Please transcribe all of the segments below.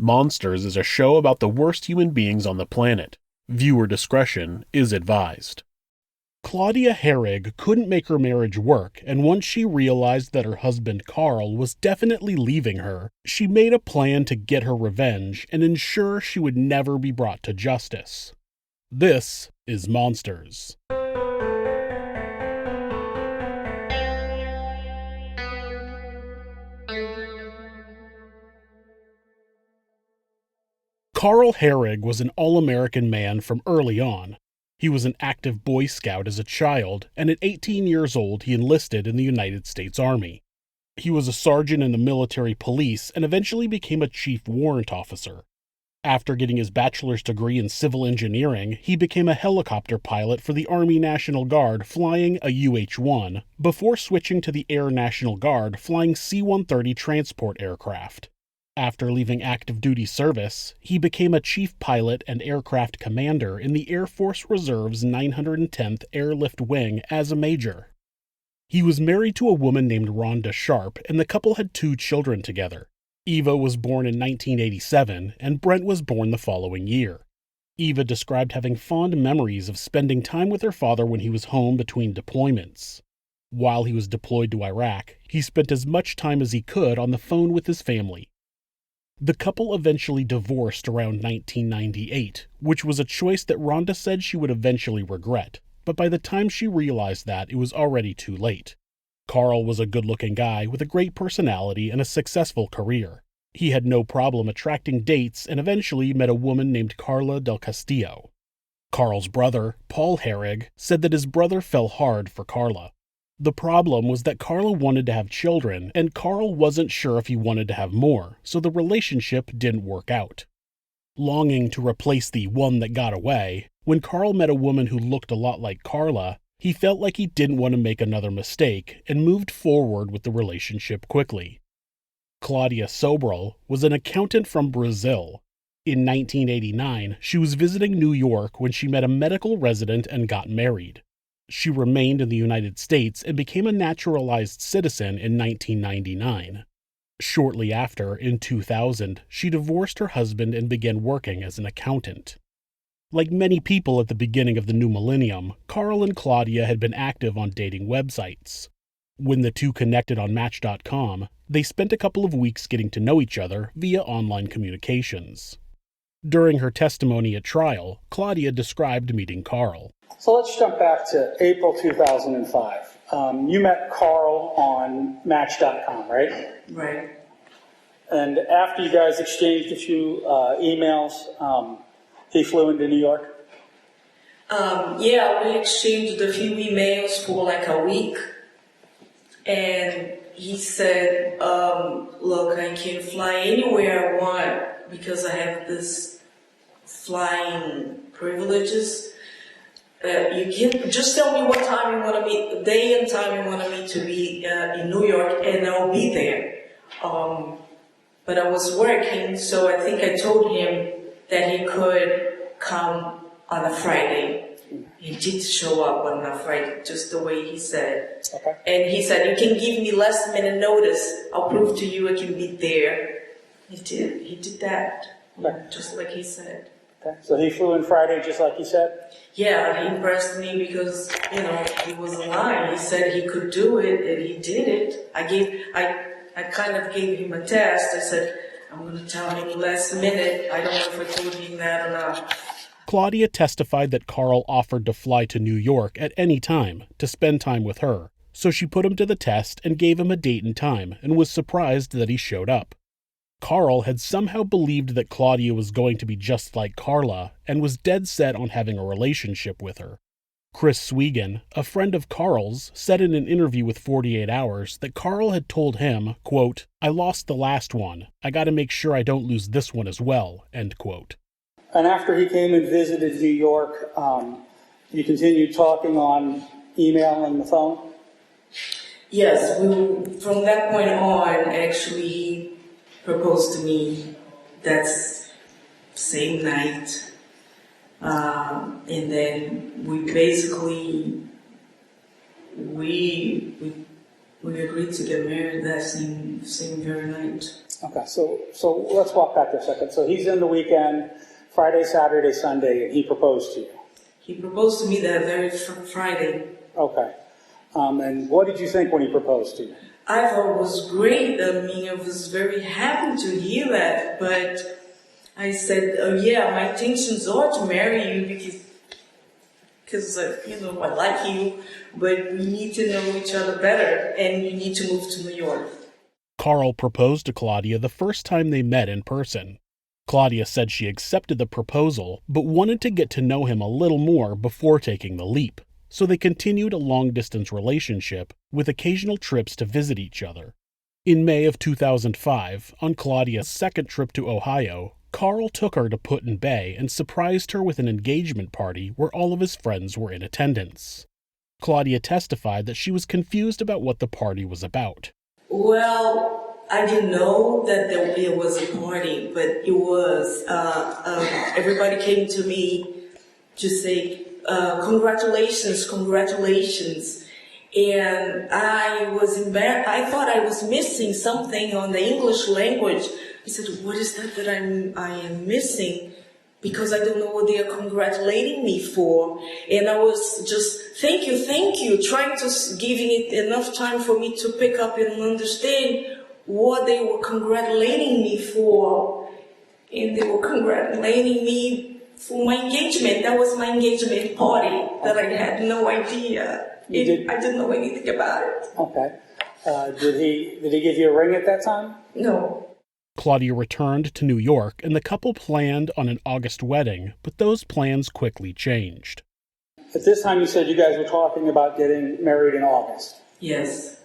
Monsters is a show about the worst human beings on the planet. Viewer discretion is advised. Claudia Hoerig couldn't make her marriage work, and once she realized that her husband Karl was definitely leaving her, she made a plan to get her revenge and ensure she would never be brought to justice. This is Monsters. Karl Herrig was an all-American man from early on. He was an active Boy Scout as a child, and at 18 years old he enlisted in the United States Army. He was a sergeant in the military police and eventually became a chief warrant officer. After getting his bachelor's degree in civil engineering, he became a helicopter pilot for the Army National Guard flying a UH-1, before switching to the Air National Guard flying C-130 transport aircraft. After leaving active duty service, he became a chief pilot and aircraft commander in the Air Force Reserve's 910th Airlift Wing as a major. He was married to a woman named Rhonda Sharp, and the couple had 2 children together. Eva was born in 1987, and Brent was born the following year. Eva described having fond memories of spending time with her father when he was home between deployments. While he was deployed to Iraq, he spent as much time as he could on the phone with his family. The couple eventually divorced around 1998, which was a choice that Rhonda said she would eventually regret, but by the time she realized that, it was already too late. Karl was a good-looking guy with a great personality and a successful career. He had no problem attracting dates and eventually met a woman named Carla del Castillo. Karl's brother, Paul Herrig, said that his brother fell hard for Carla. The problem was that Carla wanted to have children, and Karl wasn't sure if he wanted to have more, so the relationship didn't work out. Longing to replace the one that got away, when Karl met a woman who looked a lot like Carla, he felt like he didn't want to make another mistake and moved forward with the relationship quickly. Claudia Sobrell was an accountant from Brazil. In 1989, she was visiting New York when she met a medical resident and got married. She remained in the United States and became a naturalized citizen in 1999. Shortly after, in 2000, she divorced her husband and began working as an accountant. Like many people at the beginning of the new millennium, Karl and Claudia had been active on dating websites. When the two connected on Match.com, they spent a couple of weeks getting to know each other via online communications. During her testimony at trial, Claudia described meeting Karl. So let's jump back to April 2005. You met Karl on Match.com, right? Right. And after you guys exchanged a few emails, he flew into New York? Yeah, we exchanged a few emails for like a week. And he said, look, I can fly anywhere I want because I have this flying privileges. You can just tell me what time you want to meet, the day and time you want me to be in New York, and I'll be there. But I was working, so I think I told him that he could come on a Friday. He did show up on a Friday, just the way he said. Okay. And he said, you can give me last minute notice. I'll prove to you I can be there. He did. He did that, Okay. just like he said. Okay. So he flew in Friday just like he said? Yeah, he impressed me because, he wasn't lying. He said he could do it, and he did it. I kind of gave him a test. I said, I'm going to tell him last minute. I don't know if I told him that or not. Claudia testified that Karl offered to fly to New York at any time to spend time with her, so she put him to the test and gave him a date and time and was surprised that he showed up. Karl had somehow believed that Claudia was going to be just like Carla and was dead set on having a relationship with her. Chris Swegan, a friend of Karl's, said in an interview with 48 Hours that Karl had told him, quote, I lost the last one. I gotta make sure I don't lose this one as well, end quote. And after he came and visited New York, you continued talking on email and the phone? Yes, from that point on, actually, he proposed to me that same night. And then we basically, we agreed to get married that same very night. Okay, so let's walk back there a second. So he's in the weekend, Friday, Saturday, Sunday, and he proposed to you. He proposed to me that very Friday. Okay. And what did you think when he proposed to you? I thought it was great. I mean, I was very happy to hear that. But I said, oh, yeah, my intentions are to marry you because I like you, but we need to know each other better, and you need to move to New York. Karl proposed to Claudia the first time they met in person. Claudia said she accepted the proposal, but wanted to get to know him a little more before taking the leap. So they continued a long-distance relationship with occasional trips to visit each other. In May of 2005, on Claudia's second trip to Ohio, Karl took her to Put-in-Bay and surprised her with an engagement party where all of his friends were in attendance. Claudia testified that she was confused about what the party was about. Well, I didn't know that it was a party, but it was. Everybody came to me to say, congratulations, congratulations. And I was embarrassed. I thought I was missing something on the English language. I said, what is that I am missing? Because I don't know what they are congratulating me for. And I was just, thank you, trying to giving it enough time for me to pick up and understand what they were congratulating me for. And they were congratulating me for my engagement. That was my engagement party that I had no idea. I didn't know anything about it. Okay. Did he give you a ring at that time? No. Claudia returned to New York and the couple planned on an August wedding, but those plans quickly changed. At this time you said you guys were talking about getting married in August. Yes.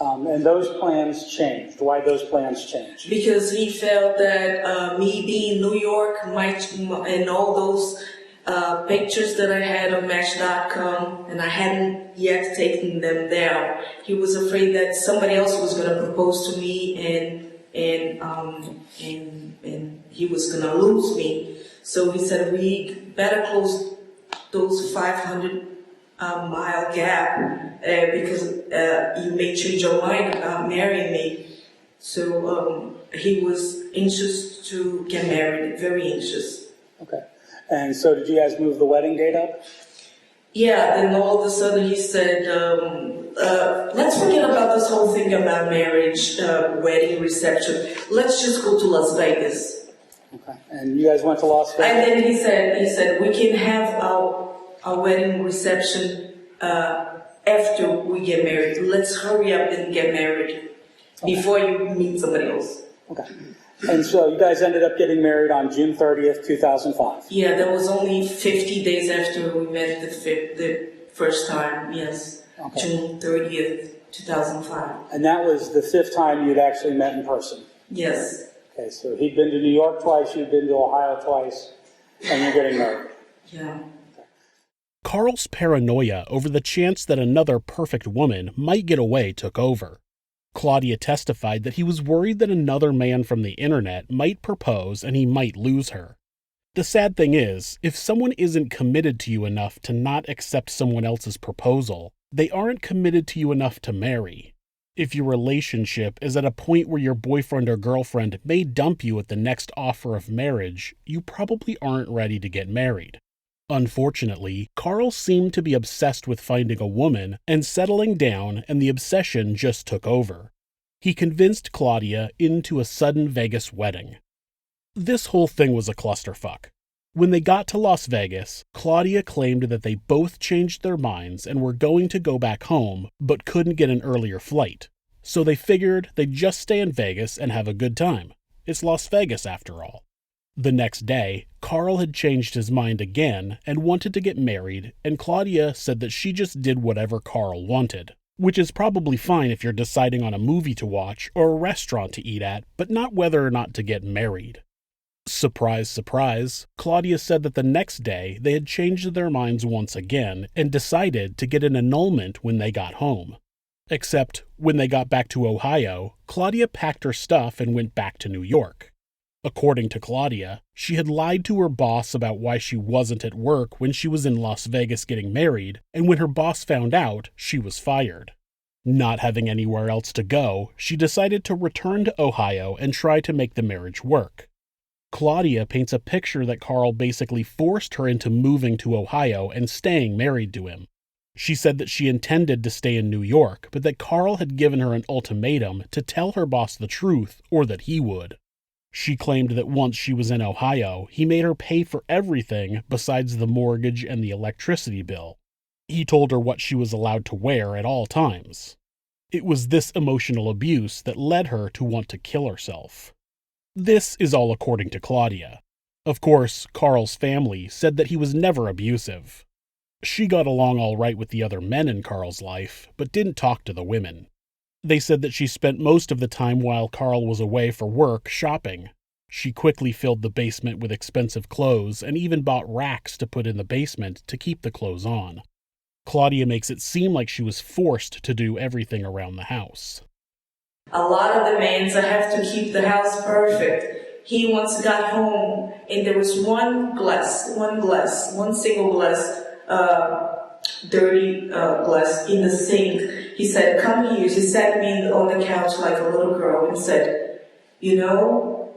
And those plans changed. Why those plans changed? Because he felt that me being in New York and all those pictures that I had on Match.com, and I hadn't yet taken them down. He was afraid that somebody else was going to propose to me and he was going to lose me. So he said, we better close those 500-mile gap because you may change your mind about marrying me. So he was anxious to get married, very anxious. Okay. And so did you guys move the wedding date up? Yeah, then all of a sudden he said, let's forget about this whole thing about marriage, wedding, reception. Let's just go to Las Vegas. Okay. And you guys went to Las Vegas? And then he said, we can have our wedding reception after we get married. Let's hurry up and get married before you meet somebody else. Okay. And so you guys ended up getting married on June 30th, 2005. Yeah, that was only 50 days after we met the first time, yes. Okay. June 30th, 2005. And that was the fifth time you'd actually met in person? Yes. Okay, so he'd been to New York twice, you'd been to Ohio twice, and you're getting married. Yeah. Okay. Karl's paranoia over the chance that another perfect woman might get away took over. Claudia testified that he was worried that another man from the internet might propose and he might lose her. The sad thing is, if someone isn't committed to you enough to not accept someone else's proposal, they aren't committed to you enough to marry. If your relationship is at a point where your boyfriend or girlfriend may dump you at the next offer of marriage, you probably aren't ready to get married. Unfortunately, Karl seemed to be obsessed with finding a woman and settling down, and the obsession just took over. He convinced Claudia into a sudden Vegas wedding. This whole thing was a clusterfuck. When they got to Las Vegas, Claudia claimed that they both changed their minds and were going to go back home, but couldn't get an earlier flight. So they figured they'd just stay in Vegas and have a good time. It's Las Vegas after all. The next day, Karl had changed his mind again and wanted to get married, and Claudia said that she just did whatever Karl wanted, which is probably fine if you're deciding on a movie to watch or a restaurant to eat at, but not whether or not to get married. Surprise, surprise, Claudia said that the next day they had changed their minds once again and decided to get an annulment when they got home. Except, when they got back to Ohio, Claudia packed her stuff and went back to New York. According to Claudia, she had lied to her boss about why she wasn't at work when she was in Las Vegas getting married, and when her boss found out, she was fired. Not having anywhere else to go, she decided to return to Ohio and try to make the marriage work. Claudia paints a picture that Karl basically forced her into moving to Ohio and staying married to him. She said that she intended to stay in New York, but that Karl had given her an ultimatum to tell her boss the truth or that he would. She claimed that once she was in Ohio, he made her pay for everything besides the mortgage and the electricity bill. He told her what she was allowed to wear at all times. It was this emotional abuse that led her to want to kill herself. This is all according to Claudia. Of course, Karl's family said that he was never abusive. She got along all right with the other men in Karl's life, but didn't talk to the women. They said that she spent most of the time while Karl was away for work shopping. She quickly filled the basement with expensive clothes and even bought racks to put in the basement to keep the clothes on. Claudia makes it seem like she was forced to do everything around the house. A lot of the men have to keep the house perfect. He once got home and there was one single glass, dirty glass in the sink. He said, "Come here." She sat me on the couch like a little girl and said, "You know,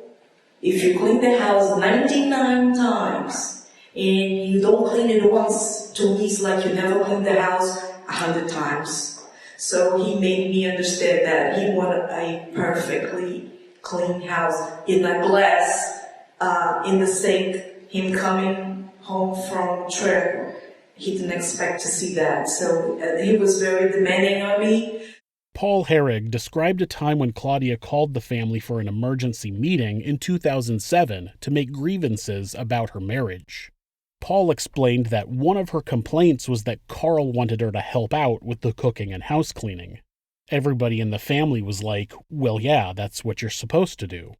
if you clean the house 99 times and you don't clean it once, to me it's like you never cleaned the house 100 times. So he made me understand that he wanted a perfectly clean house in a glass in the sink. Him coming home from trip, he didn't expect to see that. So he was very demanding on me. Paul Herrig described a time when Claudia called the family for an emergency meeting in 2007 to make grievances about her marriage. Paul explained that one of her complaints was that Karl wanted her to help out with the cooking and house cleaning. Everybody in the family was like, "Well, yeah, that's what you're supposed to do."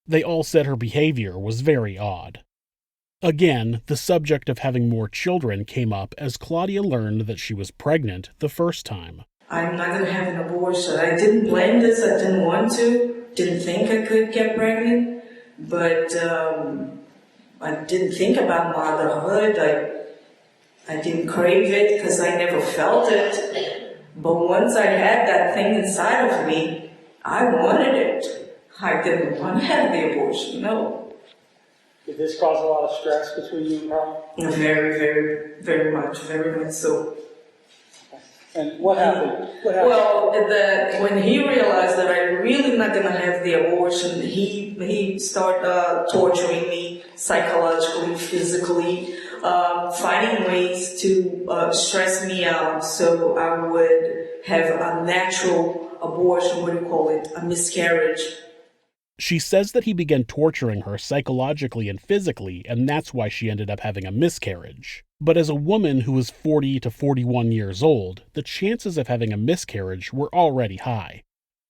They all said her behavior was very odd. Again, the subject of having more children came up as Claudia learned that she was pregnant the first time. I'm not going to have an abortion. I didn't plan this. I didn't want to. Didn't think I could get pregnant. But I didn't think about motherhood. I didn't crave it because I never felt it. But once I had that thing inside of me, I wanted it. I didn't want to have the abortion, no. Did this cause a lot of stress between you and Karl? Very, very, very much so. And what happened? Well, when he realized that I'm really not going to have the abortion, he started torturing me psychologically, physically, finding ways to stress me out so I would have a natural abortion, a miscarriage. She says that he began torturing her psychologically and physically, and that's why she ended up having a miscarriage. But as a woman who was 40 to 41 years old, the chances of having a miscarriage were already high.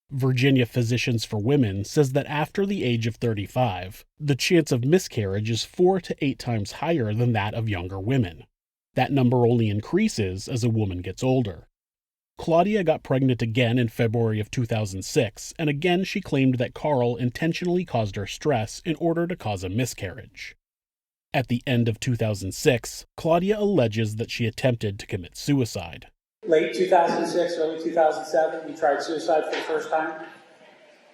Virginia Physicians for Women says that after the age of 35, the chance of miscarriage is 4 to 8 times higher than that of younger women. That number only increases as a woman gets older. Claudia got pregnant again in February of 2006, and again she claimed that Karl intentionally caused her stress in order to cause a miscarriage. At the end of 2006, Claudia alleges that she attempted to commit suicide. Late 2006, early 2007, you tried suicide for the first time?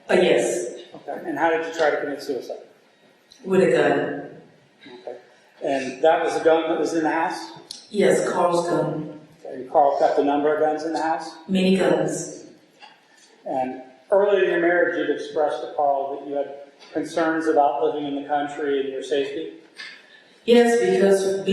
Yes. Okay. And how did you try to commit suicide? With a gun. Okay. And that was the gun that was in the house? Yes, Karl's gun. And Karl kept a number of guns in the house? Many guns. And early in your marriage, you'd expressed to Karl that you had concerns about living in the country and your safety? Yes, because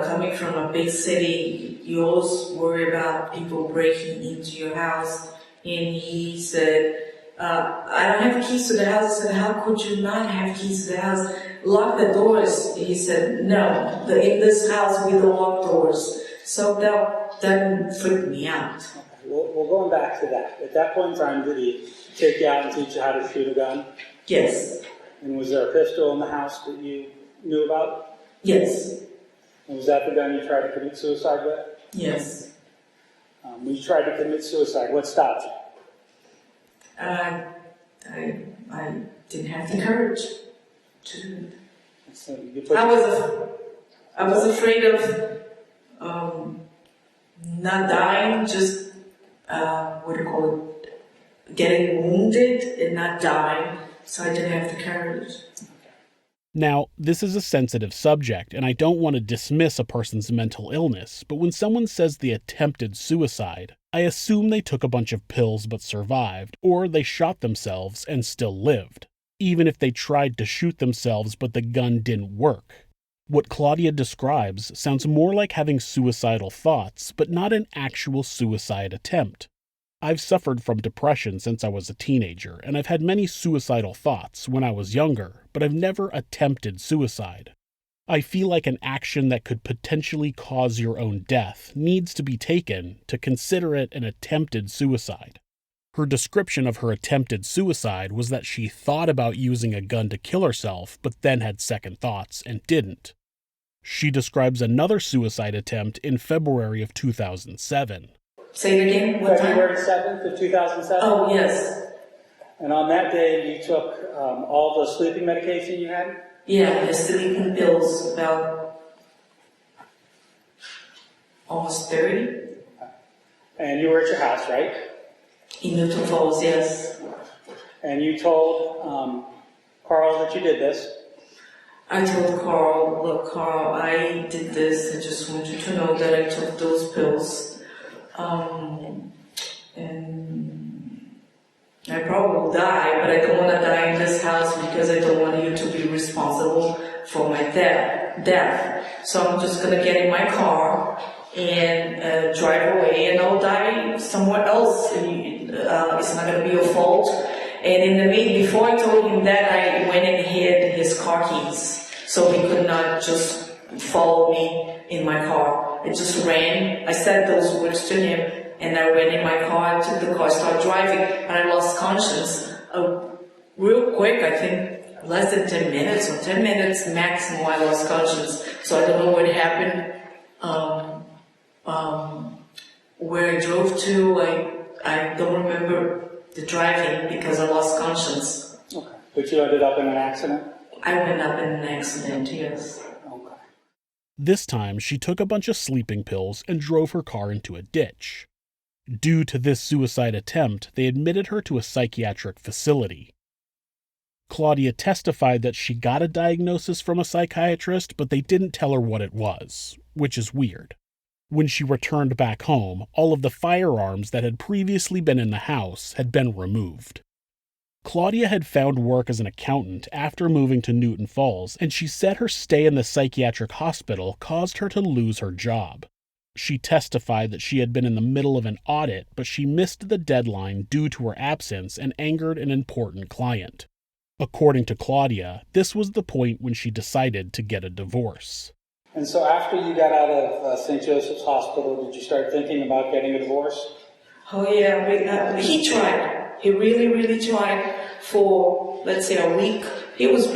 coming from a big city, you always worry about people breaking into your house. And he said, "I don't have keys to the house." I said, "How could you not have keys to the house? Lock the doors." He said, "No, in this house we don't lock doors." So that freaked me out. Okay. Well, going back to that, at that point in time, did he take you out and teach you how to shoot a gun? Yes. And was there a pistol in the house that you knew about? Yes. And was that the gun you tried to commit suicide with? Yes. When you tried to commit suicide, what stopped you? I didn't have the courage to do it. So I was afraid of not dying, just what do you call it, getting wounded and not dying, so I didn't have to carry it. Now, this is a sensitive subject, and I don't want to dismiss a person's mental illness, but when someone says they attempted suicide, I assume they took a bunch of pills but survived, or they shot themselves and still lived, even if they tried to shoot themselves but the gun didn't work. What Claudia describes sounds more like having suicidal thoughts, but not an actual suicide attempt. I've suffered from depression since I was a teenager, and I've had many suicidal thoughts when I was younger, but I've never attempted suicide. I feel like an action that could potentially cause your own death needs to be taken to consider it an attempted suicide. Her description of her attempted suicide was that she thought about using a gun to kill herself, but then had second thoughts and didn't. She describes another suicide attempt in February of 2007. Say it again, what time? February 7th of 2007? Oh, yes. And on that day, you took all the sleeping medication you had? Yeah, the sleeping pills, about almost 30. And you were at your house, right? In Newton Falls, yes. And you told Karl that you did this. I told Karl, look, Karl, I did this. I just want you to know that I took those pills. And I probably will die, but I don't want to die in this house because I don't want you to be responsible for my death. So I'm just going to get in my car and drive away, and I'll die somewhere else. It's not going to be your fault. And in the before I told him that, I went and hid his car keys so he could not just follow me in my car. I just ran. I said those words to him, and I ran in my car, took the car, started driving, and I lost conscience. Real quick, I think less than 10 minutes or 10 minutes maximum, I lost conscience. So I don't know what happened. Where I drove to, I don't remember the driving because I lost conscience. Okay. But you ended up in an accident? I went up in an accident, yes. Okay. This time, she took a bunch of sleeping pills and drove her car into a ditch. Due to this suicide attempt, they admitted her to a psychiatric facility. Claudia testified that she got a diagnosis from a psychiatrist, but they didn't tell her what it was, which is weird. When she returned back home, all of the firearms that had previously been in the house had been removed. Claudia had found work as an accountant after moving to Newton Falls, and she said her stay in the psychiatric hospital caused her to lose her job. She testified that she had been in the middle of an audit, but she missed the deadline due to her absence and angered an important client. According to Claudia, this was the point when she decided to get a divorce. And so after you got out of St. Joseph's Hospital, did you start thinking about getting a divorce? Oh yeah, he tried. He really, really tried for, let's say, a week. He was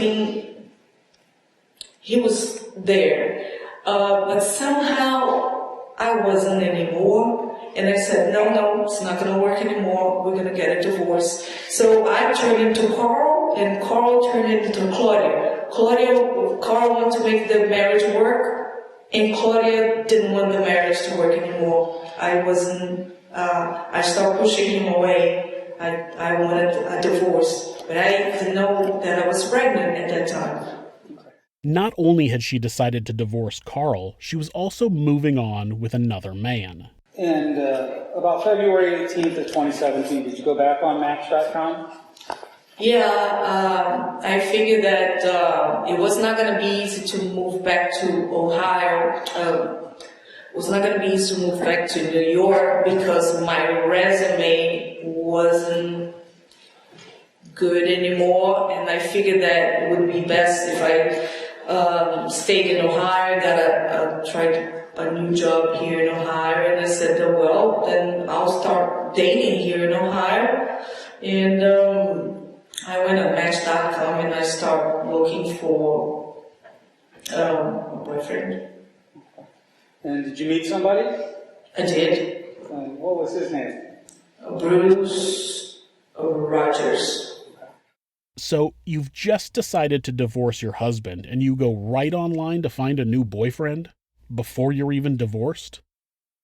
there. But somehow I wasn't anymore. And I said, no, it's not going to work anymore. We're going to get a divorce. So I turned into Karl, and Karl turned into Claudia. Karl wanted to make the marriage work, and Claudia didn't want the marriage to work anymore. I started pushing him away. I wanted a divorce, but I didn't know that I was pregnant at that time. Not only had she decided to divorce Karl, she was also moving on with another man. And about February 18th of 2017, did you go back on Match.com? Yeah, I figured that it was not going to be easy to move back to Ohio. It was not going to be easy to move back to New York because my resume wasn't good anymore, and I figured that it would be best if I stayed in Ohio, tried a new job here in Ohio, and I said, well, then I'll start dating here in Ohio. And I went on Match.com and I started looking for a boyfriend. And did you meet somebody? I did. What was his name? Bruce Rogers. So you've just decided to divorce your husband and you go right online to find a new boyfriend? Before you're even divorced?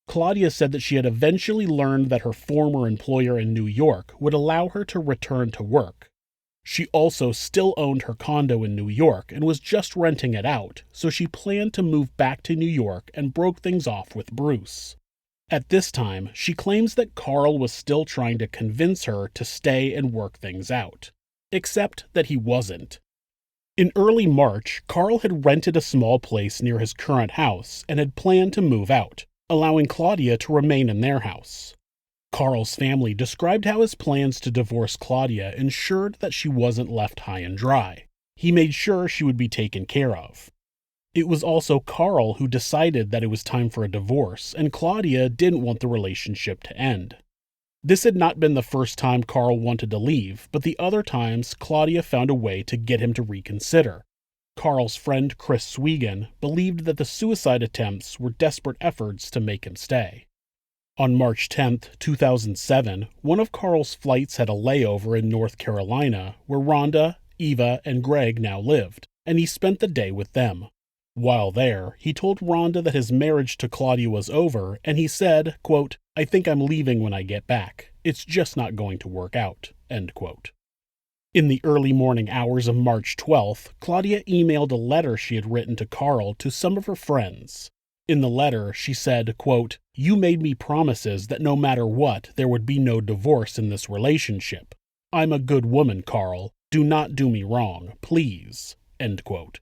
Claudia said that she had eventually learned that her former employer in New York would allow her to return to work. She also still owned her condo in New York and was just renting it out, so she planned to move back to New York and broke things off with Bruce. At this time, she claims that Karl was still trying to convince her to stay and work things out. Except that he wasn't. In early March, Karl had rented a small place near his current house and had planned to move out, allowing Claudia to remain in their house. Karl's family described how his plans to divorce Claudia ensured that she wasn't left high and dry. He made sure she would be taken care of. It was also Karl who decided that it was time for a divorce, and Claudia didn't want the relationship to end. This had not been the first time Karl wanted to leave, but the other times Claudia found a way to get him to reconsider. Karl's friend Chris Swegan believed that the suicide attempts were desperate efforts to make him stay. On March 10, 2007, one of Karl's flights had a layover in North Carolina, where Rhonda, Eva, and Greg now lived, and he spent the day with them. While there, he told Rhonda that his marriage to Claudia was over, and he said, quote, "I think I'm leaving when I get back. It's just not going to work out," end quote. In the early morning hours of March 12th, Claudia emailed a letter she had written to Karl to some of her friends. In the letter, she said, quote, "You made me promises that no matter what, there would be no divorce in this relationship. I'm a good woman, Karl. Do not do me wrong, please," end quote.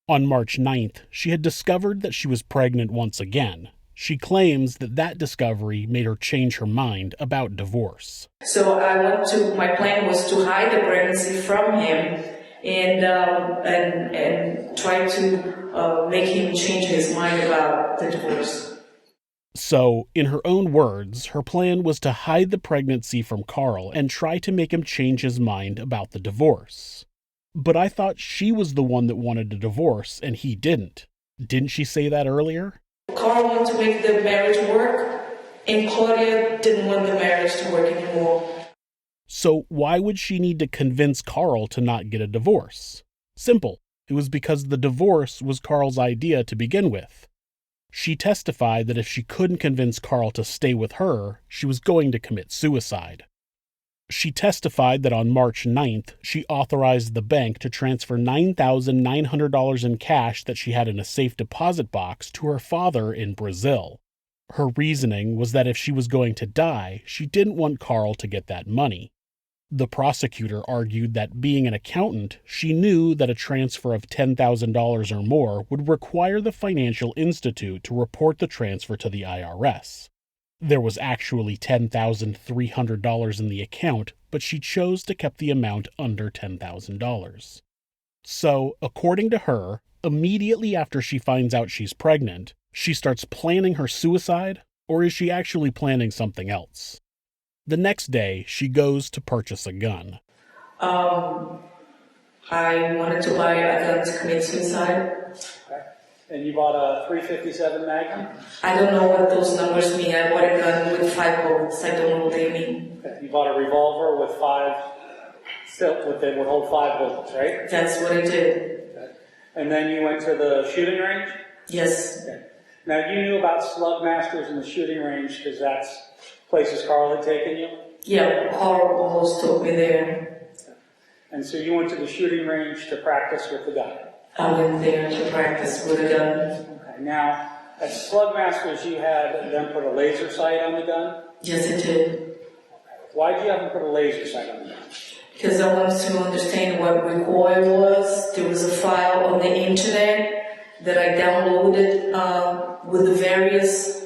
On March 9th, she had discovered that she was pregnant once again. She claims that that discovery made her change her mind about divorce. So my plan was to hide the pregnancy from him and try to make him change his mind about the divorce. So, in her own words, her plan was to hide the pregnancy from Karl and try to make him change his mind about the divorce. But I thought she was the one that wanted a divorce and he didn't. Didn't she say that earlier? Karl wanted to make the marriage work, and Claudia didn't want the marriage to work anymore. So why would she need to convince Karl to not get a divorce? Simple. It was because the divorce was Karl's idea to begin with. She testified that if she couldn't convince Karl to stay with her, she was going to commit suicide. She testified that on March 9th, she authorized the bank to transfer $9,900 in cash that she had in a safe deposit box to her father in Brazil. Her reasoning was that if she was going to die, she didn't want Karl to get that money. The prosecutor argued that being an accountant, she knew that a transfer of $10,000 or more would require the financial institute to report the transfer to the IRS. There was actually $10,300 in the account, but she chose to keep the amount under $10,000. So, according to her, immediately after she finds out she's pregnant, she starts planning her suicide, or is she actually planning something else? The next day, she goes to purchase a gun. I wanted to buy a gun to commit suicide. Okay. And you bought a .357 Magnum? I don't know what those numbers mean. I bought a gun with 5 bullets. I don't know what they mean. Okay. You bought a revolver with 5, that would hold 5 bullets, right? That's what I did. Okay. And then you went to the shooting range? Yes. Okay. Now you knew about slug masters in the shooting range because that's places Karl had taken you? Yeah, Karl almost took me there. Okay. And so you went to the shooting range to practice with the gun? I went there to practice with a gun. Okay. Now, at slug masters, you had them put a laser sight on the gun? Yes, I did. Okay. Why did you have them put a laser sight on the gun? Because I wanted to understand what recoil was. There was a file on the internet that I downloaded with the various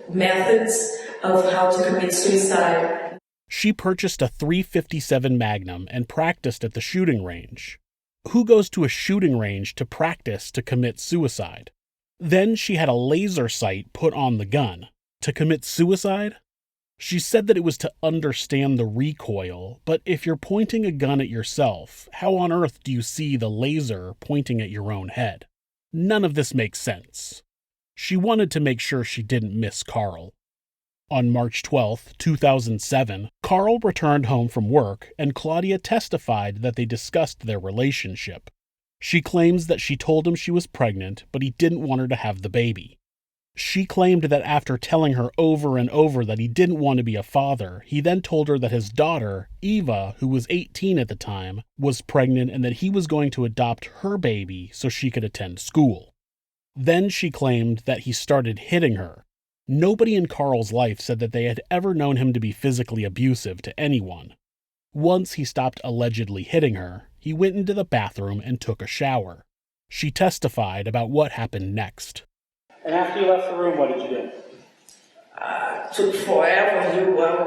methods of how to commit suicide. She purchased a .357 Magnum and practiced at the shooting range. Who goes to a shooting range to practice to commit suicide? Then she had a laser sight put on the gun. To commit suicide? She said that it was to understand the recoil, but if you're pointing a gun at yourself, how on earth do you see the laser pointing at your own head? None of this makes sense. She wanted to make sure she didn't miss Karl. On March 12, 2007, Karl returned home from work and Claudia testified that they discussed their relationship. She claims that she told him she was pregnant, but he didn't want her to have the baby. She claimed that after telling her over and over that he didn't want to be a father, he then told her that his daughter, Eva, who was 18 at the time, was pregnant and that he was going to adopt her baby so she could attend school. Then she claimed that he started hitting her. Nobody in Karl's life said that they had ever known him to be physically abusive to anyone. Once he stopped allegedly hitting her, he went into the bathroom and took a shower. She testified about what happened next. And after you left the room, what did you do? Took forever. I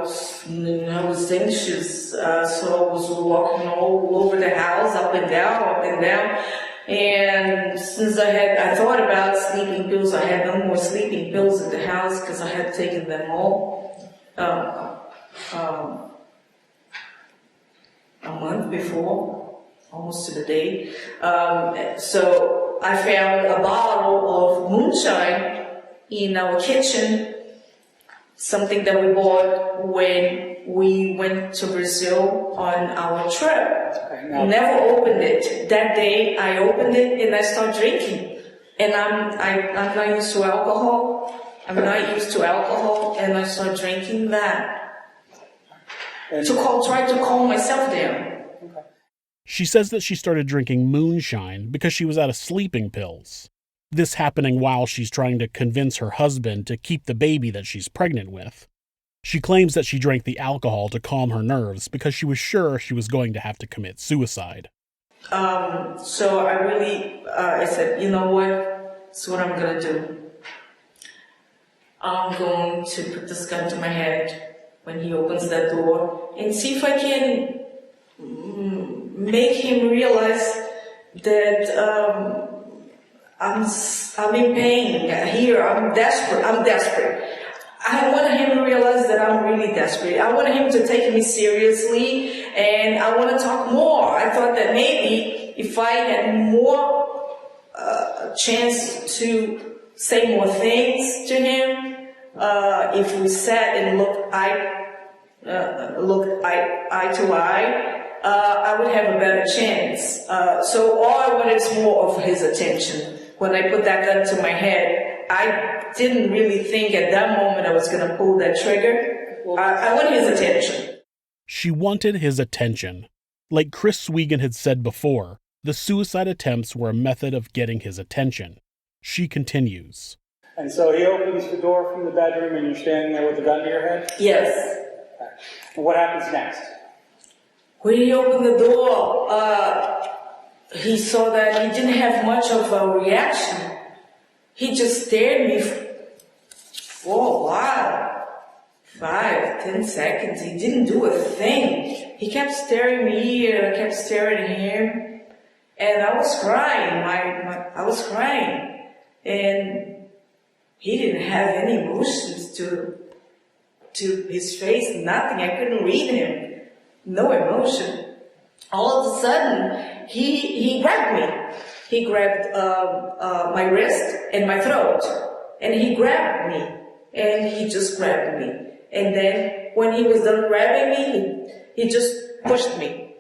was anxious, so I was walking all over the house, up and down. And since I thought about sleeping pills, I had no more sleeping pills in the house because I had taken them all a month before, almost to the day. So I found a bottle of moonshine in our kitchen, something that we bought when we went to Brazil on our trip. Okay, never opened it. That day I opened it and I started drinking. And I'm not used to alcohol. And I started drinking that. Try to calm myself down. Okay. She says that she started drinking moonshine because she was out of sleeping pills. This happening while she's trying to convince her husband to keep the baby that she's pregnant with. She claims that she drank the alcohol to calm her nerves because she was sure she was going to have to commit suicide. So I said, you know what? That's what I'm going to do. I'm going to put this gun to my head when he opens that door and see if I can make him realize that I'm in pain here. I'm desperate. I want him to realize that I'm really desperate. I want him to take me seriously, and I want to talk more. I thought that maybe if I had more chance to say more things to him, if we sat and looked eye to eye, I would have a better chance. So all I wanted is more of his attention. When I put that gun to my head, I didn't really think at that moment I was going to pull that trigger. I wanted his attention. She wanted his attention. Like Chris Swegan had said before, the suicide attempts were a method of getting his attention. She continues. And so he opens the door from the bedroom and you're standing there with the gun to your head? Yes. Okay. And what happens next? When he opened the door, he saw that he didn't have much of a reaction. He just stared at me for a while, 5-10 seconds. He didn't do a thing. He kept staring at me, and I kept staring at him, and I was crying. I was crying, and he didn't have any emotions to his face. Nothing. I couldn't read him. No emotion. All of a sudden, he grabbed me. He grabbed my wrist and my throat, and he grabbed me, and he just grabbed me. And then when he was done grabbing me, he just pushed me.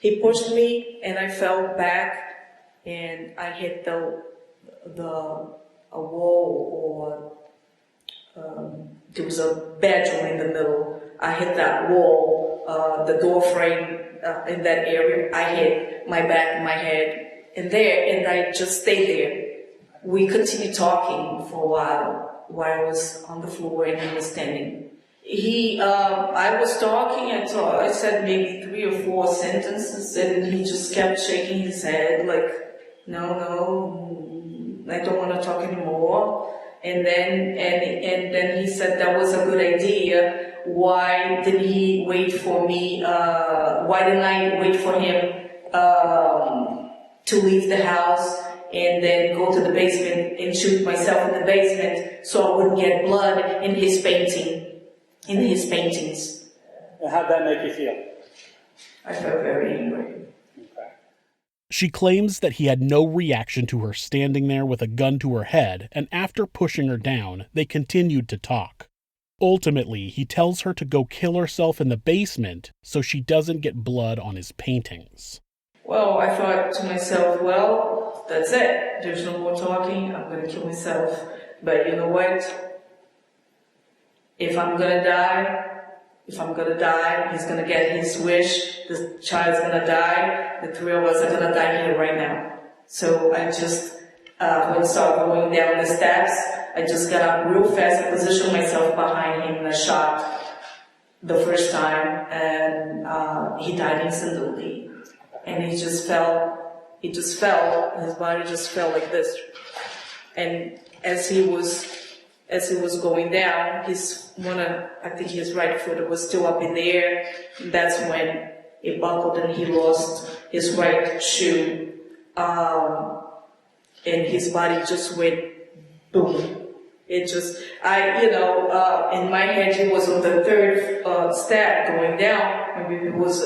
He pushed me, and I fell back, and I hit a wall, or there was a bedroom in the middle. I hit that wall, the door frame in that area. I hit my back, my head. And I just stayed there. We continued talking for a while I was on the floor and he was standing. I was talking, I said maybe 3 or 4 sentences, and he just kept shaking his head like, no, I don't want to talk anymore. And then he said that was a good idea. Why didn't he wait for me? Why didn't I wait for him to leave the house and then go to the basement and shoot myself in the basement so I wouldn't get blood in his paintings? And how'd that make you feel? I felt very angry. Okay. She claims that he had no reaction to her standing there with a gun to her head, and after pushing her down, they continued to talk. Ultimately, he tells her to go kill herself in the basement so she doesn't get blood on his paintings. Well, I thought to myself, well, that's it. There's no more talking. I'm going to kill myself. But you know what? If I'm gonna die, he's gonna get his wish, the child's gonna die, the three of us are gonna die here right now. So I just, when I started going down the steps, I just got up real fast, I positioned myself behind him, and I shot the first time, and he died instantly. And he just fell, his body just fell like this. And as he was going down, I think his right foot was still up in the air. That's when it buckled and he lost his right shoe. And his body just went boom. It just, in my head, he was on the third step going down. Maybe he was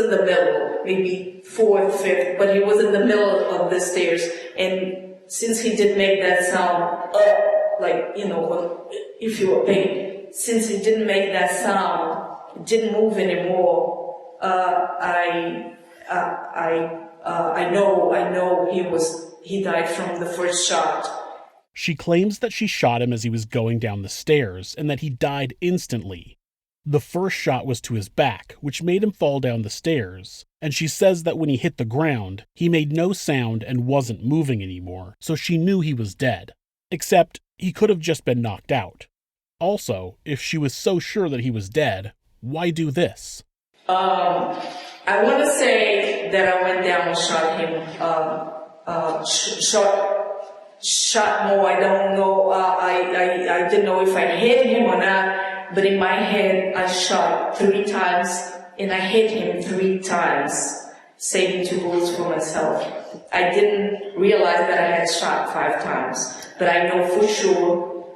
in the middle, maybe fourth, fifth, but he was in the middle of the stairs. And since he did make that sound, if you were paying, since he didn't make that sound, it didn't move anymore. I know he died from the first shot. She claims that she shot him as he was going down the stairs and that he died instantly. The first shot was to his back, which made him fall down the stairs, and she says that when he hit the ground, he made no sound and wasn't moving anymore, so she knew he was dead. Except, he could have just been knocked out. Also, if she was so sure that he was dead, why do this? I want to say that I went down and shot him, shot more, I don't know, I didn't know if I hit him or not, but in my head, I shot 3 times, and I hit him 3 times, saving 2 bullets for myself. I didn't realize that I had shot 5 times, but I know for sure,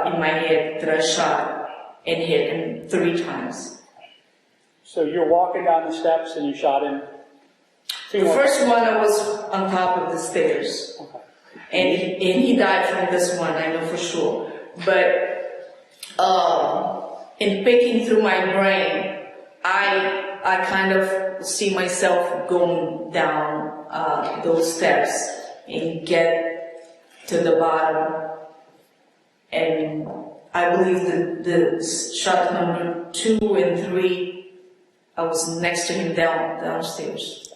in my head, that I shot and hit him 3 times. So you're walking down the steps and you shot him? The first one, I was on top of the stairs. Okay. And he died from this one, I know for sure. But in picking through my brain, I kind of see myself going down those steps and get to the bottom. And I believe that the shot number 2 and 3, I was next to him downstairs.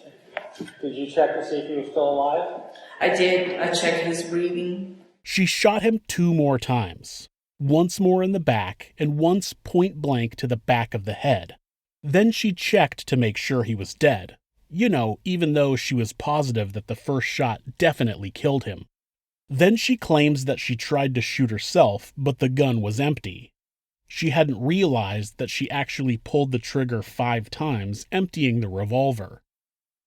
Did you check to see if he was still alive? I did. I checked his breathing. She shot him 2 more times, once more in the back and once point blank to the back of the head. Then she checked to make sure he was dead. Even though she was positive that the first shot definitely killed him. Then she claims that she tried to shoot herself, but the gun was empty. She hadn't realized that she actually pulled the trigger 5 times, emptying the revolver.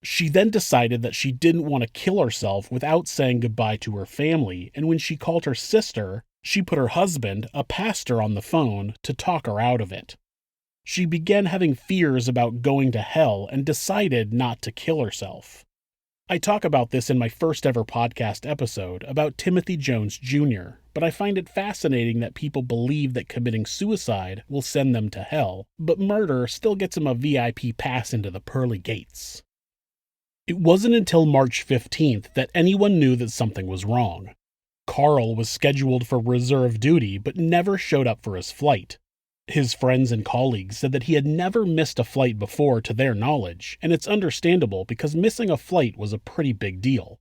She then decided that she didn't want to kill herself without saying goodbye to her family, and when she called her sister, she put her husband, a pastor, on the phone to talk her out of it. She began having fears about going to hell and decided not to kill herself. I talk about this in my first ever podcast episode about Timothy Jones Jr., but I find it fascinating that people believe that committing suicide will send them to hell, but murder still gets them a VIP pass into the pearly gates. It wasn't until March 15th that anyone knew that something was wrong. Karl was scheduled for reserve duty but never showed up for his flight. His friends and colleagues said that he had never missed a flight before to their knowledge, and it's understandable because missing a flight was a pretty big deal.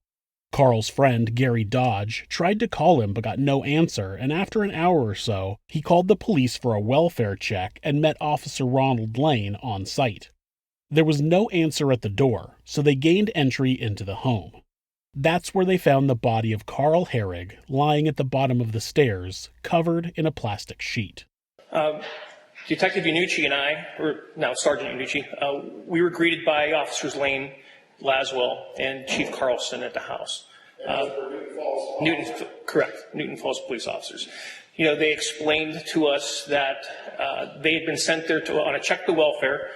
Karl's friend, Gary Dodge, tried to call him but got no answer, and after an hour or so, he called the police for a welfare check and met Officer Ronald Lane on site. There was no answer at the door, so they gained entry into the home. That's where they found the body of Karl Herrig lying at the bottom of the stairs, covered in a plastic sheet. Detective Iannucci and I, or now Sergeant Iannucci, we were greeted by Officers Lane, Laswell, and Chief Carlson at the house. Newton Falls police officers. They explained to us that they had been sent there on a check to welfare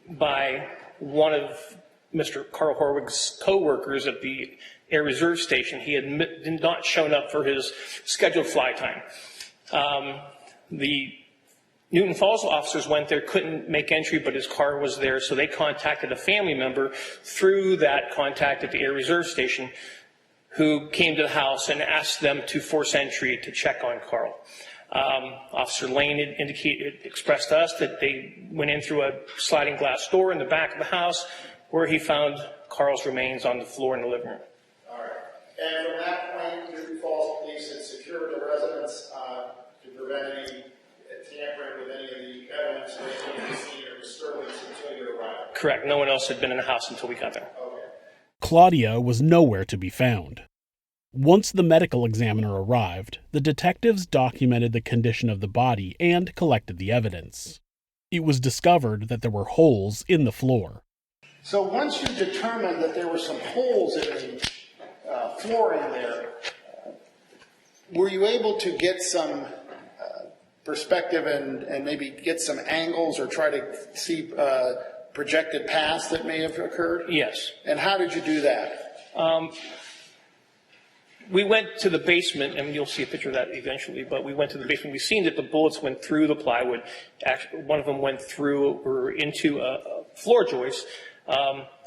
by one of Mr. Carl Hoerig's co-workers at the Air Reserve Station. He had not shown up for his scheduled fly time. The Newton Falls officers went there, couldn't make entry, but his car was there, so they contacted a family member through that contact at the Air Reserve Station who came to the house and asked them to force entry to check on Karl. Officer Lane expressed to us that they went in through a sliding glass door in the back of the house where he found Karl's remains on the floor in the living room. All right. And from that point, Newton Falls Police had secured the residence to prevent any tampering with any of the evidence or anything seen or disturbance until you arrived. Correct. No one else had been in the house until we got there. Okay. Claudia was nowhere to be found. Once the medical examiner arrived, the detectives documented the condition of the body and collected the evidence. It was discovered that there were holes in the floor. So once you determined that there were some holes in the flooring there, were you able to get some perspective and maybe get some angles or try to see projected paths that may have occurred? Yes. And how did you do that? We went to the basement, and you'll see a picture of that eventually, but we went to the basement. We've seen that the bullets went through the plywood. Actually, one of them went through or into a floor joist,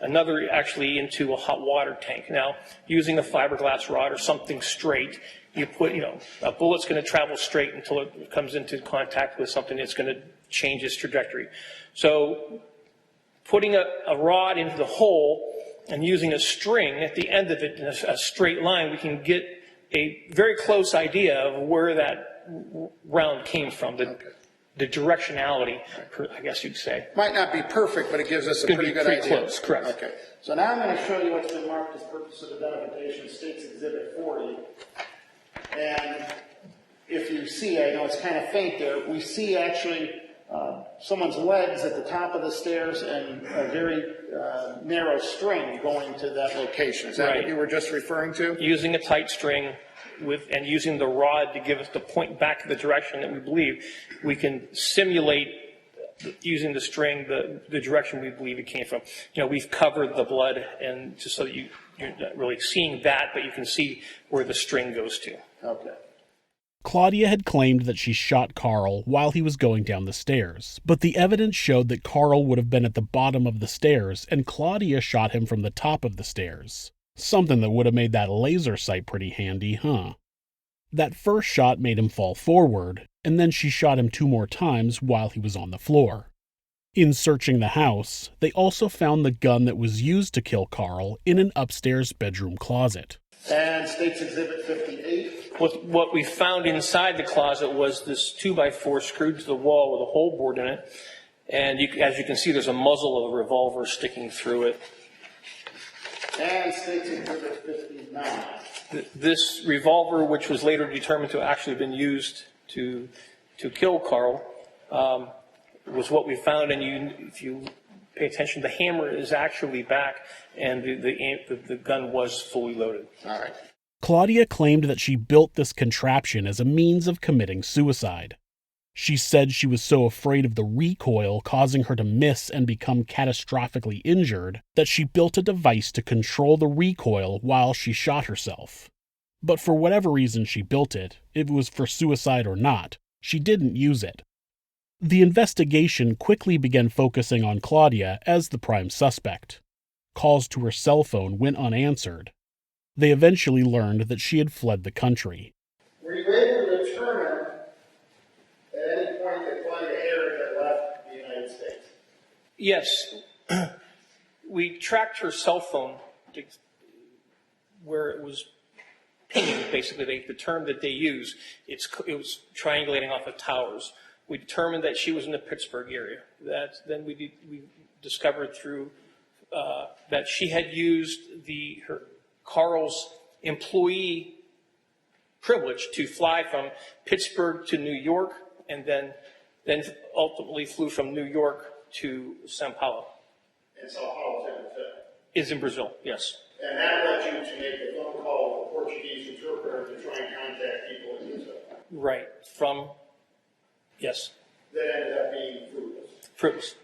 another actually into a hot water tank. Now, using a fiberglass rod or something straight, you put, a bullet's going to travel straight until it comes into contact with something that's going to change its trajectory. So putting a rod into the hole and using a string at the end of it in a straight line, we can get a very close idea of where that round came from, the directionality, I guess you'd say. Might not be perfect, but it gives us a pretty good idea. Close, correct. Okay. So now I'm going to show you what's been marked as purpose of identification, State's Exhibit 40. And if you see, I know it's kind of faint there, we see actually someone's legs at the top of the stairs and a very narrow string going to that location. Is that what you were just referring to? Using a tight string and using the rod to give us the point back to the direction that we believe, we can simulate using the string the direction we believe it came from. We've covered the blood, and just so that you're not really seeing that, but you can see where the string goes to. Okay. Claudia had claimed that she shot Karl while he was going down the stairs, but the evidence showed that Karl would have been at the bottom of the stairs and Claudia shot him from the top of the stairs. Something that would have made that laser sight pretty handy, huh? That first shot made him fall forward, and then she shot him 2 more times while he was on the floor. In searching the house, they also found the gun that was used to kill Karl in an upstairs bedroom closet. And State's Exhibit 58. What we found inside the closet was this 2x4 screwed to the wall with a hole bored in it. And as you can see, there's a muzzle of a revolver sticking through it. And State's Exhibit 59. This revolver, which was later determined to have actually been used to kill Karl, was what we found. And if you pay attention, the hammer is actually back, and the gun was fully loaded. All right. Claudia claimed that she built this contraption as a means of committing suicide. She said she was so afraid of the recoil causing her to miss and become catastrophically injured that she built a device to control the recoil while she shot herself. But for whatever reason she built it, if it was for suicide or not, she didn't use it. The investigation quickly began focusing on Claudia as the prime suspect. Calls to her cell phone went unanswered. They eventually learned that she had fled the country. Were you able to determine at any point that Claudia Hoerig had left the United States? Yes. We tracked her cell phone to where it was pinging, basically, the term that they use. It was triangulating off of towers. We determined that she was in the Pittsburgh area. Then we discovered through that she had used Karl's employee privilege to fly from Pittsburgh to New York, and then ultimately flew from New York to São Paulo. And São Paulo is in Brazil, yes. And that led you to make a phone call with a Portuguese interpreter to try and contact people in Brazil. Right. Yes. That ended up being Fruitless.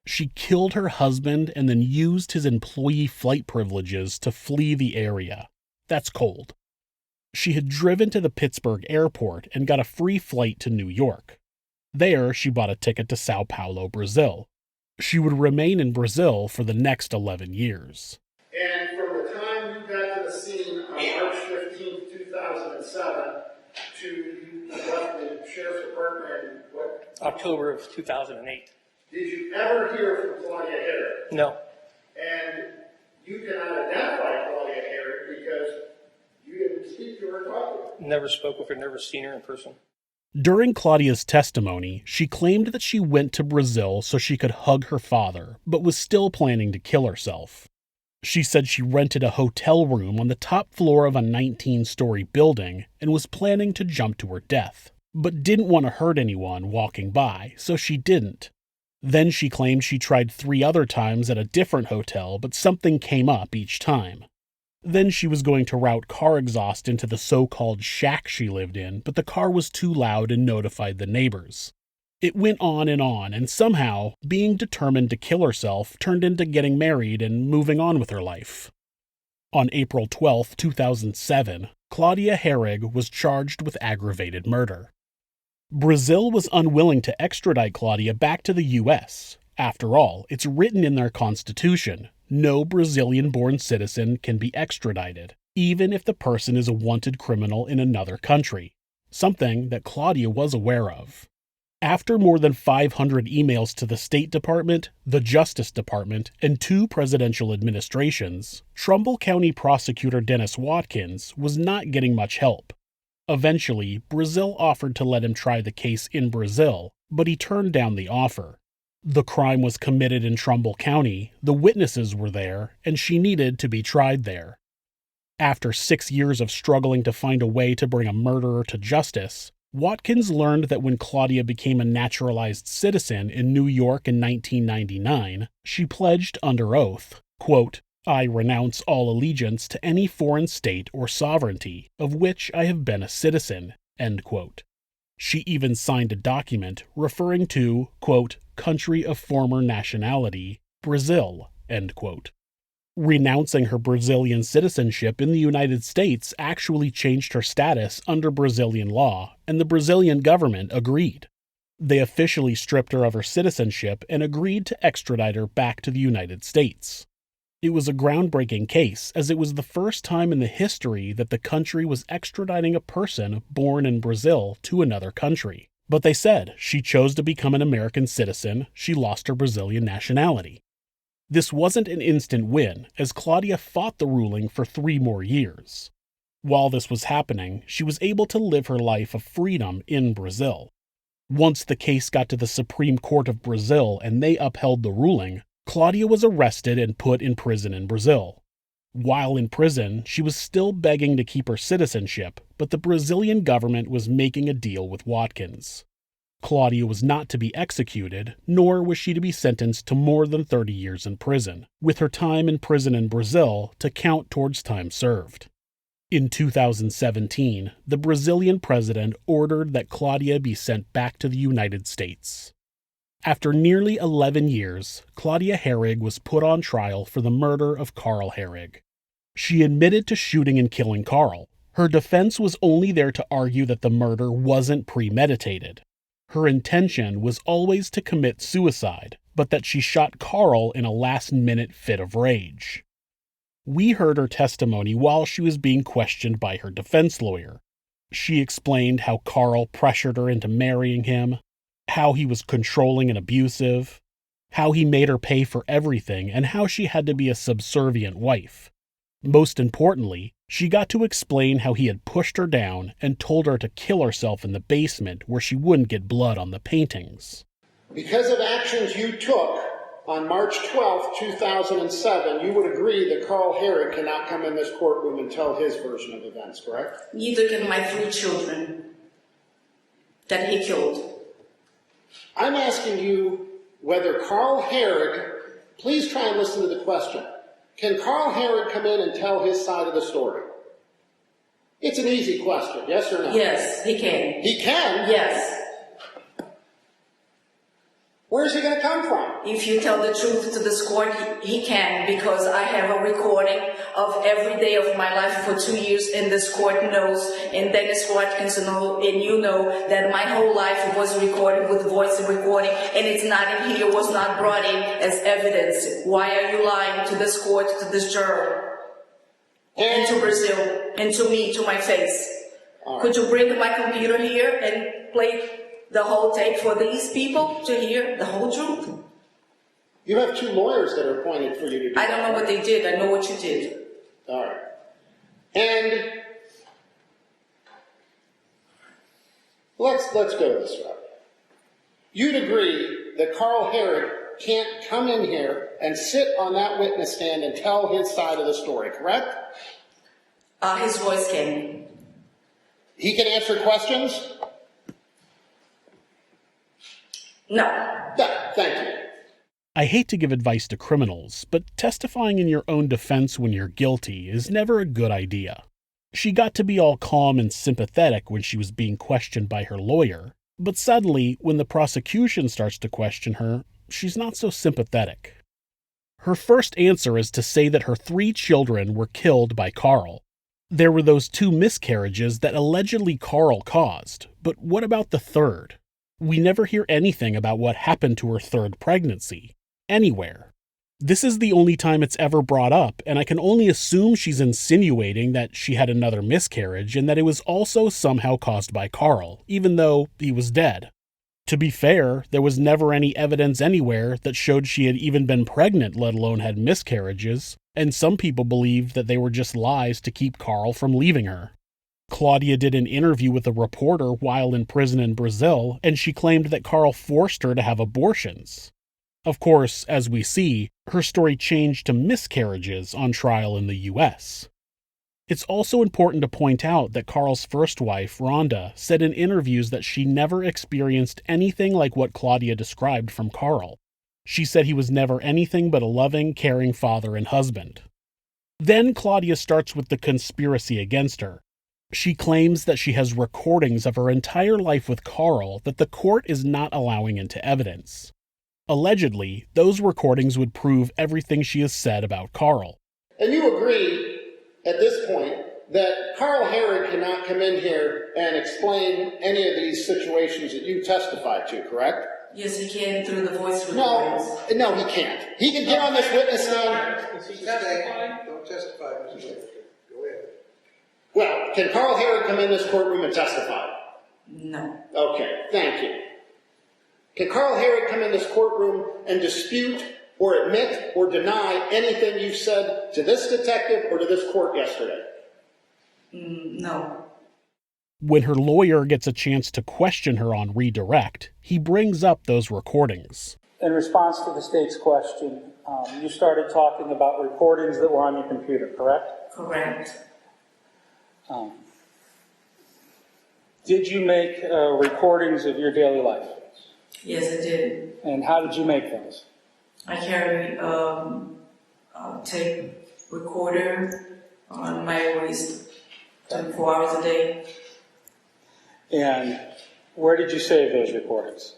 She killed her husband and then used his employee flight privileges to flee the area. That's cold. She had driven to the Pittsburgh airport and got a free flight to New York. There, she bought a ticket to Sao Paulo, Brazil. She would remain in Brazil for the next 11 years. And from the time you got to the scene on March 2007 to you left the sheriff's department in what? October of 2008. Did you ever hear from Claudia Hoerig? No. And you cannot identify Claudia Hoerig because you didn't speak to her or talk to her. Never spoke with her, never seen her in person. During Claudia's testimony, she claimed that she went to Brazil so she could hug her father, but was still planning to kill herself. She said she rented a hotel room on the top floor of a 19-story building and was planning to jump to her death, but didn't want to hurt anyone walking by, so she didn't. Then she claimed she tried 3 other times at a different hotel, but something came up each time. Then she was going to route car exhaust into the so-called shack she lived in, but the car was too loud and notified the neighbors. It went on, and somehow, being determined to kill herself turned into getting married and moving on with her life. On April 12, 2007, Claudia Hoerig was charged with aggravated murder. Brazil was unwilling to extradite Claudia back to the U.S. After all, it's written in their constitution, no Brazilian-born citizen can be extradited, even if the person is a wanted criminal in another country, something that Claudia was aware of. After more than 500 emails to the State Department, the Justice Department, and 2 presidential administrations, Trumbull County Prosecutor Dennis Watkins was not getting much help. Eventually, Brazil offered to let him try the case in Brazil, but he turned down the offer. The crime was committed in Trumbull County, the witnesses were there, and she needed to be tried there. After 6 years of struggling to find a way to bring a murderer to justice, Watkins learned that when Claudia became a naturalized citizen in New York in 1999, she pledged under oath, quote, "I renounce all allegiance to any foreign state or sovereignty, of which I have been a citizen," end quote. She even signed a document referring to, quote, "country of former nationality, Brazil," end quote. Renouncing her Brazilian citizenship in the United States actually changed her status under Brazilian law, and the Brazilian government agreed. They officially stripped her of her citizenship and agreed to extradite her back to the United States. It was a groundbreaking case, as it was the first time in the history that the country was extraditing a person born in Brazil to another country. But they said she chose to become an American citizen, she lost her Brazilian nationality. This wasn't an instant win, as Claudia fought the ruling for 3 more years. While this was happening, she was able to live her life of freedom in Brazil. Once the case got to the Supreme Court of Brazil and they upheld the ruling, Claudia was arrested and put in prison in Brazil. While in prison, she was still begging to keep her citizenship, but the Brazilian government was making a deal with Watkins. Claudia was not to be executed, nor was she to be sentenced to more than 30 years in prison, with her time in prison in Brazil to count towards time served. In 2017, the Brazilian president ordered that Claudia be sent back to the United States. After nearly 11 years, Claudia Hoerig was put on trial for the murder of Karl Herrig. She admitted to shooting and killing Karl. Her defense was only there to argue that the murder wasn't premeditated. Her intention was always to commit suicide, but that she shot Karl in a last-minute fit of rage. We heard her testimony while she was being questioned by her defense lawyer. She explained how Karl pressured her into marrying him, how he was controlling and abusive, how he made her pay for everything, and how she had to be a subservient wife. Most importantly, she got to explain how he had pushed her down and told her to kill herself in the basement where she wouldn't get blood on the paintings. Because of actions you took on March 12, 2007, you would agree that Karl Herrig cannot come in this courtroom and tell his version of events, correct? Neither can my 3 children that he killed. I'm asking you whether Karl Herrig, please try and listen to the question. Can Karl Herrig come in and tell his side of the story? It's an easy question, yes or no? Yes, he can. He can? Yes. Where's he going to come from? If you tell the truth to this court, he can, because I have a recording of every day of my life for 2 years, and this court knows, and Dennis Watkins knows, and you know that my whole life was recorded with voice recording, and it's not in here, was not brought in as evidence. Why are you lying to this court, to this juror, and to Brazil, and to me, to my face? Could you bring my computer here and play the whole tape for these people to hear the whole truth? You have 2 lawyers that are appointed for you to do I don't know what they did. I know what you did. All right. And let's go this route. You'd agree that Karl Herrig can't come in here and sit on that witness stand and tell his side of the story, correct? His voice came. He can answer questions? No. Yeah, thank you. I hate to give advice to criminals, but testifying in your own defense when you're guilty is never a good idea. She got to be all calm and sympathetic when she was being questioned by her lawyer, but suddenly, when the prosecution starts to question her, she's not so sympathetic. Her first answer is to say that her 3 children were killed by Karl. There were those 2 miscarriages that allegedly Karl caused, but what about the 3rd? We never hear anything about what happened to her 3rd pregnancy. Anywhere. This is the only time it's ever brought up, and I can only assume she's insinuating that she had another miscarriage and that it was also somehow caused by Karl, even though he was dead. To be fair, there was never any evidence anywhere that showed she had even been pregnant, let alone had miscarriages, and some people believe that they were just lies to keep Karl from leaving her. Claudia did an interview with a reporter while in prison in Brazil, and she claimed that Karl forced her to have abortions. Of course, as we see, her story changed to miscarriages on trial in the US. It's also important to point out that Karl's first wife, Rhonda, said in interviews that she never experienced anything like what Claudia described from Karl. She said he was never anything but a loving, caring father and husband. Then Claudia starts with the conspiracy against her. She claims that she has recordings of her entire life with Karl that the court is not allowing into evidence. Allegedly, those recordings would prove everything she has said about Karl. And you agree, at this point, that Karl Herrig cannot come in here and explain any of these situations that you testified to, correct? Yes, he can through the voice recordings. No, he can't. He can get on this witness stand. Is he testifying? Don't testify, Mr. Whitaker. Go ahead. Well, can Karl Herrig come in this courtroom and testify? No. Okay, thank you. Can Karl Herrig come in this courtroom and dispute or admit or deny anything you said to this detective or to this court yesterday? No. When her lawyer gets a chance to question her on redirect, he brings up those recordings. In response to the state's question, you started talking about recordings that were on your computer, correct? Correct. Did you make recordings of your daily life? Yes, I did. And how did you make those? I carry a tape recorder on my waist 24 hours a day. And where did you save those recordings?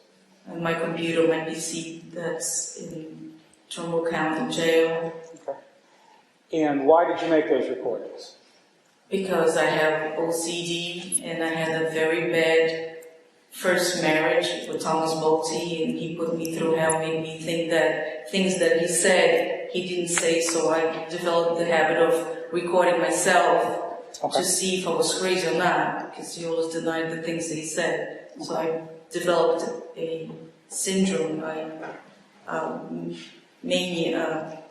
On my computer, my PC, that's in Trumbull County Jail. Okay. And why did you make those recordings? Because I have OCD and I had a very bad first marriage with Thomas Bolte, and he put me through hell, made me think that things that he said, he didn't say, so I developed the habit of recording myself to see if I was crazy or not, because he always denied the things that he said. So I developed a syndrome, mania,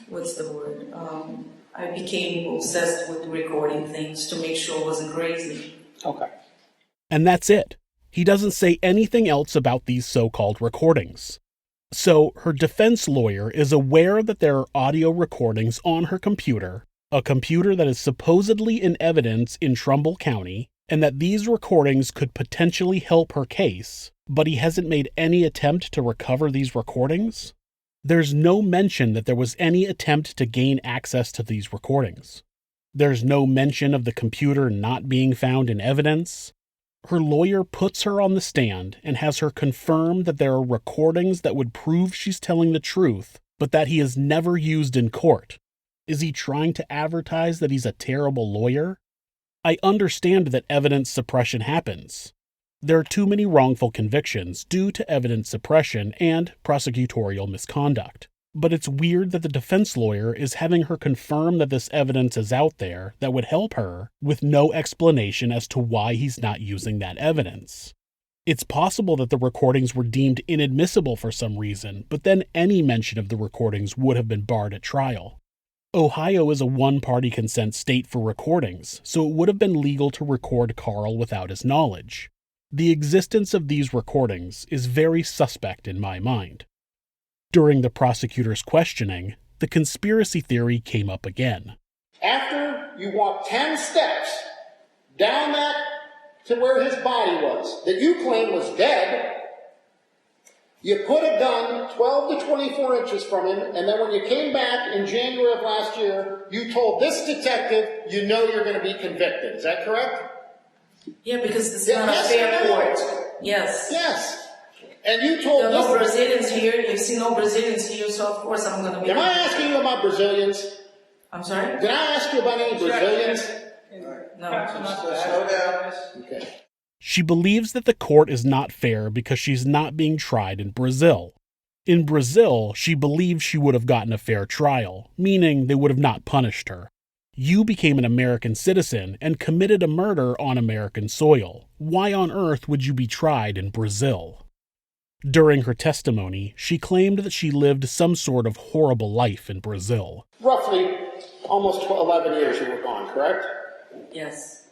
what's the word? I became obsessed with recording things to make sure I wasn't crazy. Okay. And that's it. He doesn't say anything else about these so-called recordings. So her defense lawyer is aware that there are audio recordings on her computer, a computer that is supposedly in evidence in Trumbull County, and that these recordings could potentially help her case, but he hasn't made any attempt to recover these recordings? There's no mention that there was any attempt to gain access to these recordings. There's no mention of the computer not being found in evidence. Her lawyer puts her on the stand and has her confirm that there are recordings that would prove she's telling the truth, but that he has never used in court. Is he trying to advertise that he's a terrible lawyer? I understand that evidence suppression happens. There are too many wrongful convictions due to evidence suppression and prosecutorial misconduct. But it's weird that the defense lawyer is having her confirm that this evidence is out there that would help her, with no explanation as to why he's not using that evidence. It's possible that the recordings were deemed inadmissible for some reason, but then any mention of the recordings would have been barred at trial. Ohio is a one-party consent state for recordings, so it would have been legal to record Karl without his knowledge. The existence of these recordings is very suspect in my mind. During the prosecutor's questioning, the conspiracy theory came up again. After you walked 10 steps down that to where his body was, that you claim was dead, you put a gun 12 to 24 inches from him, and then when you came back in January of last year, you told this detective you know you're going to be convicted. Is that correct? Yeah, because it's not a fair court. Yes. Yes. And you told There are no this... Brazilians here. You see no Brazilians here, so of course I'm going to be... Am I asking you about Brazilians? I'm sorry? Did I ask you about any Brazilians? No. Slow down. Okay. She believes that the court is not fair because she's not being tried in Brazil. In Brazil, she believes she would have gotten a fair trial, meaning they would have not punished her. You became an American citizen and committed a murder on American soil. Why on earth would you be tried in Brazil? During her testimony, she claimed that she lived some sort of horrible life in Brazil. Roughly almost 11 years you were gone, correct? Yes.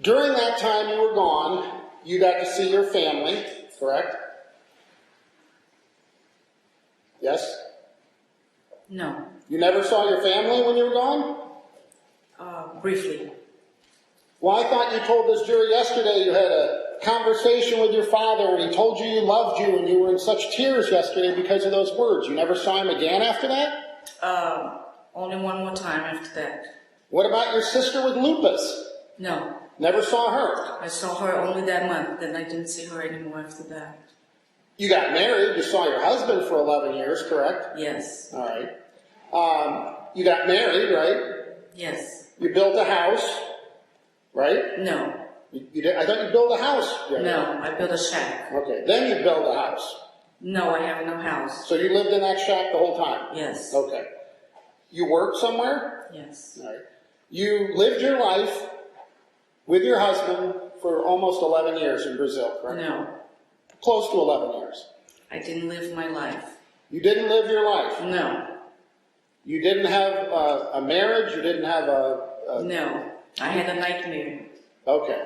During that time you were gone, you got to see your family, correct? Yes? No. You never saw your family when you were gone? Briefly. Well, I thought you told this jury yesterday you had a conversation with your father and he told you loved you and you were in such tears yesterday because of those words. You never saw him again after that? Only one more time after that. What about your sister with lupus? No. Never saw her? I saw her only that month, then I didn't see her anymore after that. You got married, you saw your husband for 11 years, correct? Yes. All right. You got married, right? Yes. You built a house, right? No. You did, I thought you built a house. Right? No, I built a shack. Okay, then you built a house. No, I have no house. So you lived in that shack the whole time? Yes. Okay. You worked somewhere? Yes. All right. You lived your life with your husband for almost 11 years in Brazil, correct? No. Close to 11 years. I didn't live my life. You didn't live your life? No. You didn't have a marriage? You didn't have No. I had a nightmare. Okay.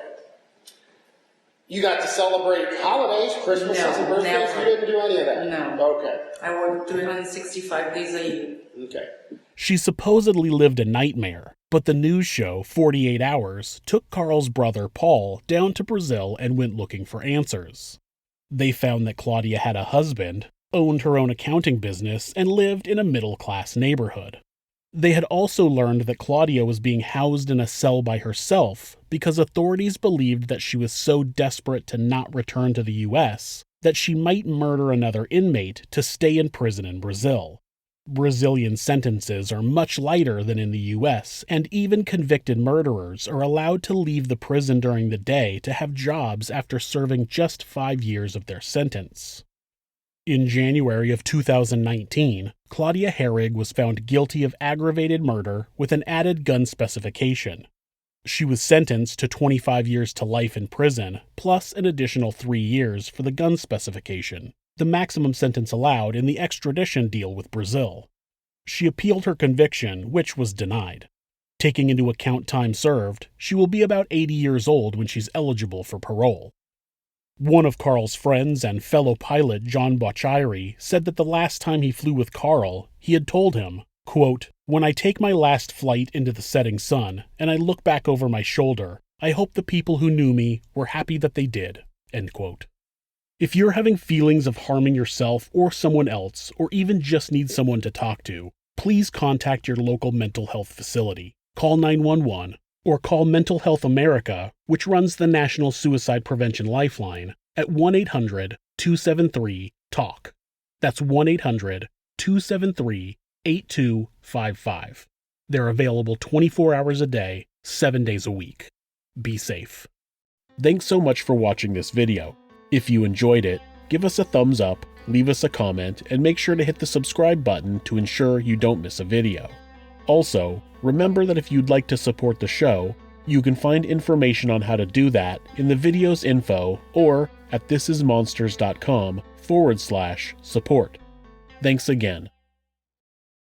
You got to celebrate holidays, Christmases and birthdays? Never. You didn't do any of that? No. Okay. I worked 365 days a year. Okay. She supposedly lived a nightmare, but the news show 48 Hours took Karl's brother Paul down to Brazil and went looking for answers. They found that Claudia had a husband, owned her own accounting business, and lived in a middle-class neighborhood. They had also learned that Claudia was being housed in a cell by herself because authorities believed that she was so desperate to not return to the U.S. that she might murder another inmate to stay in prison in Brazil. Brazilian sentences are much lighter than in the U.S., and even convicted murderers are allowed to leave the prison during the day to have jobs after serving just 5 years of their sentence. In January of 2019, Claudia Hoerig was found guilty of aggravated murder with an added gun specification. She was sentenced to 25 years to life in prison, plus an additional 3 years for the gun specification, the maximum sentence allowed in the extradition deal with Brazil. She appealed her conviction, which was denied. Taking into account time served, she will be about 80 years old when she's eligible for parole. One of Karl's friends and fellow pilot, John Bochiri, said that the last time he flew with Karl, he had told him, quote, "When I take my last flight into the setting sun, and I look back over my shoulder, I hope the people who knew me were happy that they did." End quote. If you're having feelings of harming yourself or someone else, or even just need someone to talk to, please contact your local mental health facility. Call 911, or call Mental Health America, which runs the National Suicide Prevention Lifeline, at 1-800-273-TALK. That's 1-800-273-8255. They're available 24 hours a day, 7 days a week. Be safe. Thanks so much for watching this video. If you enjoyed it, give us a thumbs up, leave us a comment, and make sure to hit the subscribe button to ensure you don't miss a video. Also, remember that if you'd like to support the show, you can find information on how to do that in the video's info or at thisismonsters.com/support. Thanks again.